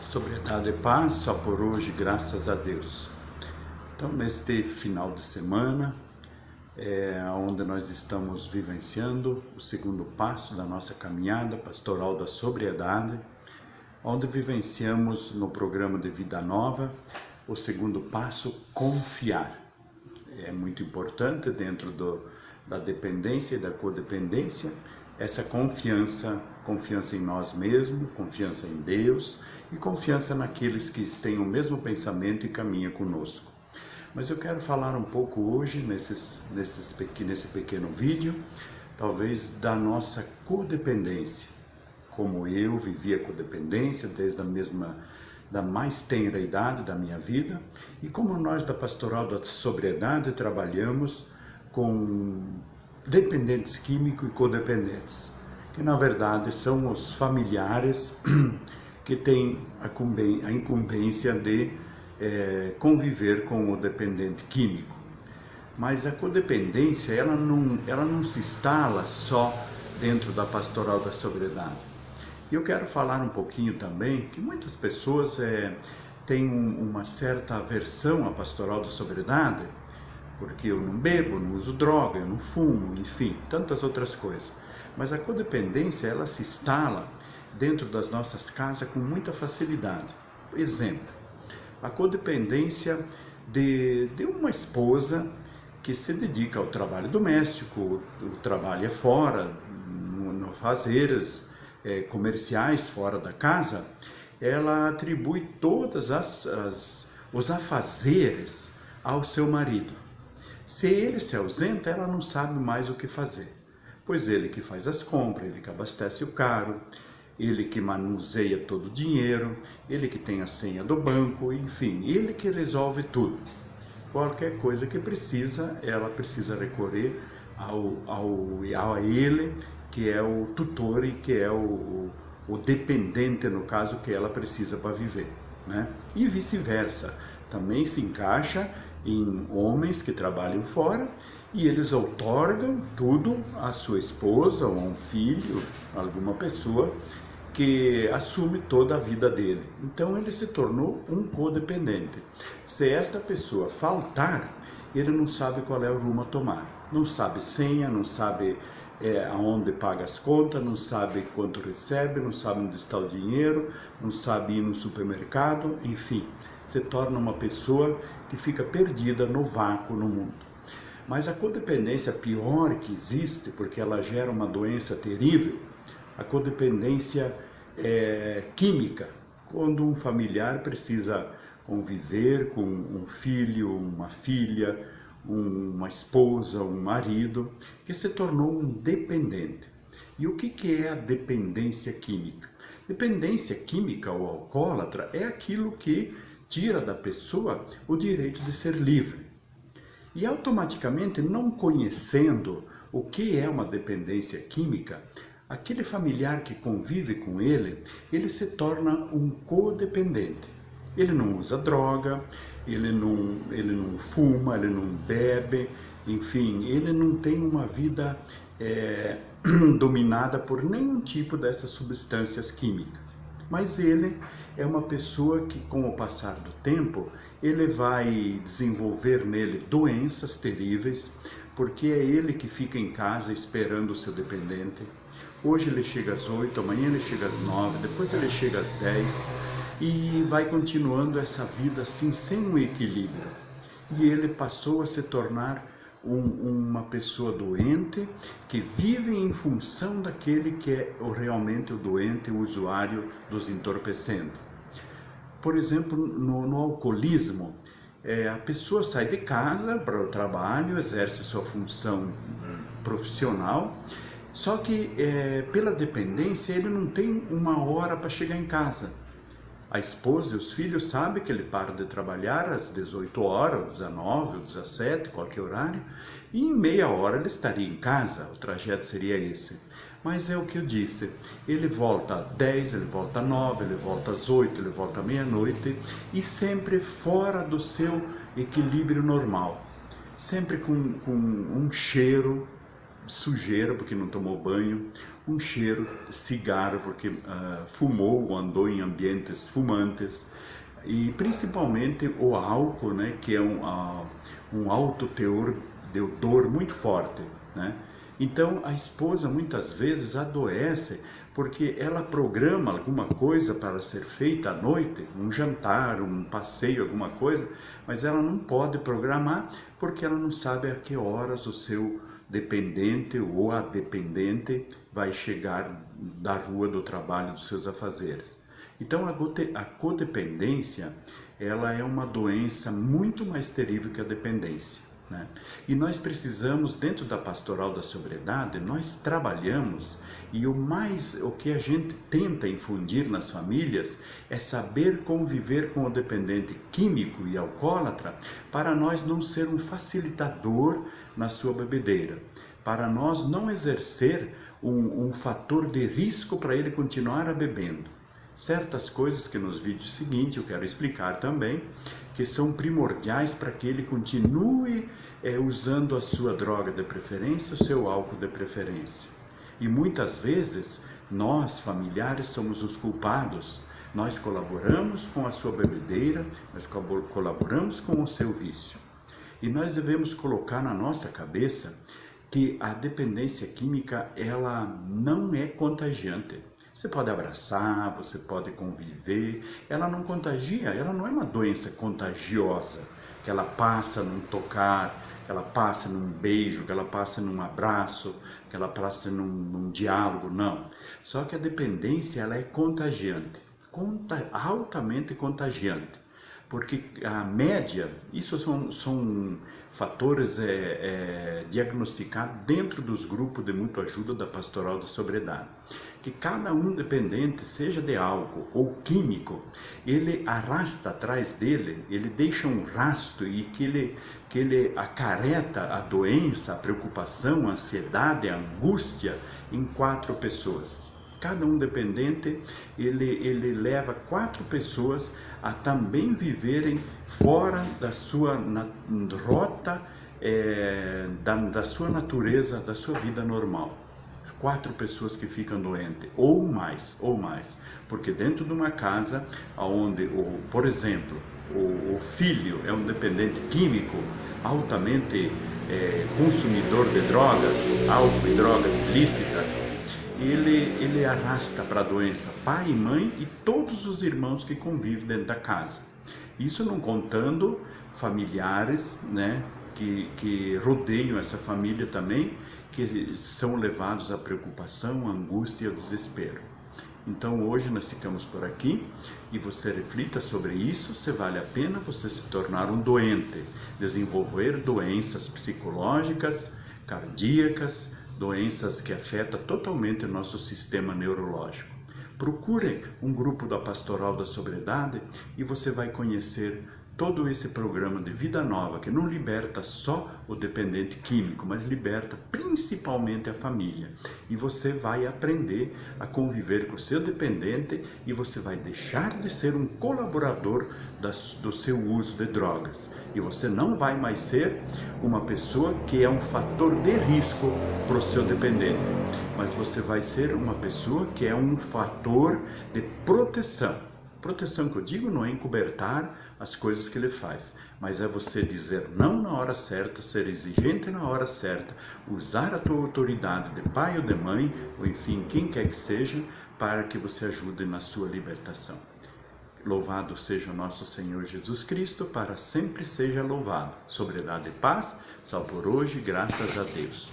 Sobriedade e paz, só por hoje, graças a Deus. Então, neste final de semana, onde nós estamos vivenciando o segundo passo da nossa caminhada pastoral da sobriedade, onde vivenciamos no programa de Vida Nova o segundo passo, confiar. É muito importante dentro da dependência e da codependência, essa confiança em nós mesmos, confiança em Deus e confiança naqueles que têm o mesmo pensamento e caminham conosco. Mas eu quero falar um pouco hoje, nesse pequeno vídeo, talvez da nossa codependência. Como eu vivi a codependência desde da mais tenra idade da minha vida, e como nós da Pastoral da Sobriedade trabalhamos com dependentes químicos e codependentes, que na verdade são os familiares que têm a incumbência de conviver com o dependente químico. Mas a codependência, ela não se instala só dentro da Pastoral da Sobriedade. E eu quero falar um pouquinho também que muitas pessoas têm uma certa aversão à Pastoral da Sobriedade, porque eu não bebo, não uso droga, eu não fumo, enfim, tantas outras coisas. Mas a codependência, ela se instala dentro das nossas casas com muita facilidade. Exemplo, a codependência de uma esposa que se dedica ao trabalho doméstico, trabalha fora, no afazeres comerciais fora da casa, ela atribui todos os afazeres ao seu marido. Se ele se ausenta, ela não sabe mais o que fazer, pois ele que faz as compras, ele que abastece o carro, ele que manuseia todo o dinheiro, ele que tem a senha do banco, enfim, ele que resolve tudo. Qualquer coisa que precisa, ela precisa recorrer a ele, que é o tutor e que é o dependente, no caso, que ela precisa para viver, né? E vice-versa, também se encaixa em homens que trabalham fora e eles outorgam tudo à sua esposa ou a um filho, alguma pessoa que assume toda a vida dele. Então ele se tornou um codependente. Se esta pessoa faltar, ele não sabe qual é o rumo a tomar. Não sabe senha, não sabe aonde paga as contas, não sabe quanto recebe, não sabe onde está o dinheiro, não sabe ir no supermercado, enfim. Se torna uma pessoa que fica perdida no vácuo no mundo. Mas a codependência pior que existe, porque ela gera uma doença terrível, a codependência química, quando um familiar precisa conviver com um filho, uma filha, uma esposa, um marido, que se tornou um dependente. E o que é a dependência química? Dependência química ou alcoólatra é aquilo que tira da pessoa o direito de ser livre. E automaticamente, não conhecendo o que é uma dependência química, aquele familiar que convive com ele se torna um codependente. Ele não usa droga, ele não fuma, ele não bebe, enfim, ele não tem uma vida dominada por nenhum tipo dessas substâncias químicas. Mas ele é uma pessoa que, com o passar do tempo, ele vai desenvolver nele doenças terríveis, porque é ele que fica em casa esperando o seu dependente. Hoje ele chega às 8, amanhã ele chega às 9, depois ele chega às 10 e vai continuando essa vida assim, sem um equilíbrio. E ele passou a se tornar uma pessoa doente que vive em função daquele que é realmente o doente, o usuário dos entorpecentes. Por exemplo, no alcoolismo, a pessoa sai de casa para o trabalho, exerce sua função profissional, só que pela dependência ele não tem uma hora para chegar em casa. A esposa e os filhos sabem que ele para de trabalhar às 18 horas, ou 19, ou 17, qualquer horário, e em meia hora ele estaria em casa, o trajeto seria esse. Mas é o que eu disse, ele volta às 10, ele volta às 9, ele volta às 8, ele volta à meia-noite, e sempre fora do seu equilíbrio normal, sempre com um cheiro sujeira porque não tomou banho, um cheiro de cigarro porque fumou ou andou em ambientes fumantes, e principalmente o álcool, né, que é um alto teor de odor muito forte, né? Então a esposa muitas vezes adoece porque ela programa alguma coisa para ser feita à noite, um jantar, um passeio, alguma coisa, mas ela não pode programar porque ela não sabe a que horas o seu dependente ou a dependente vai chegar da rua do trabalho, dos seus afazeres. Então a codependência, ela é uma doença muito mais terrível que a dependência, né? E nós precisamos, dentro da pastoral da sobriedade, nós trabalhamos, e o que a gente tenta infundir nas famílias é saber conviver com o dependente químico e alcoólatra, para nós não ser um facilitador na sua bebedeira, para nós não exercer um fator de risco para ele continuar a bebendo. Certas coisas que nos vídeos seguintes eu quero explicar também, que são primordiais para que ele continue usando a sua droga de preferência, o seu álcool de preferência. E muitas vezes nós, familiares, somos os culpados. Nós colaboramos com a sua bebedeira, nós colaboramos com o seu vício. E nós devemos colocar na nossa cabeça que a dependência química, ela não é contagiante. Você pode abraçar, você pode conviver, ela não contagia, ela não é uma doença contagiosa, que ela passa num tocar, que ela passa num beijo, que ela passa num abraço, que ela passa num diálogo, não. Só que a dependência, ela é contagiante, altamente contagiante. Porque a média, isso são fatores diagnosticados dentro dos grupos de mútua ajuda da Pastoral da Sobriedade. Que cada um dependente, seja de álcool ou químico, ele arrasta atrás dele, ele deixa um rastro e que ele acarreta a doença, a preocupação, a ansiedade, a angústia em 4 pessoas. Cada um dependente, ele leva 4 pessoas a também viverem fora da sua rota, da sua natureza, da sua vida normal. 4 pessoas que ficam doentes, ou mais, porque dentro de uma casa onde, por exemplo, o filho é um dependente químico, altamente consumidor de drogas, álcool e drogas ilícitas, ele arrasta para a doença pai e mãe e todos os irmãos que convivem dentro da casa. Isso não contando familiares, né, que rodeiam essa família também, que são levados à preocupação, à angústia e ao desespero. Então hoje nós ficamos por aqui e você reflita sobre isso, se vale a pena você se tornar um doente, desenvolver doenças psicológicas, cardíacas, doenças que afetam totalmente o nosso sistema neurológico. Procure um grupo da Pastoral da Sobriedade e você vai conhecer todo esse programa de vida nova, que não liberta só o dependente químico, mas liberta principalmente a família. E você vai aprender a conviver com o seu dependente e você vai deixar de ser um colaborador do seu uso de drogas. E você não vai mais ser uma pessoa que é um fator de risco para o seu dependente, mas você vai ser uma pessoa que é um fator de proteção. Proteção que eu digo não é encobertar as coisas que ele faz, mas é você dizer não na hora certa, ser exigente na hora certa, usar a tua autoridade de pai ou de mãe, ou enfim, quem quer que seja, para que você ajude na sua libertação. Louvado seja o nosso Senhor Jesus Cristo, para sempre seja louvado. Sobriedade e paz, só por hoje, graças a Deus.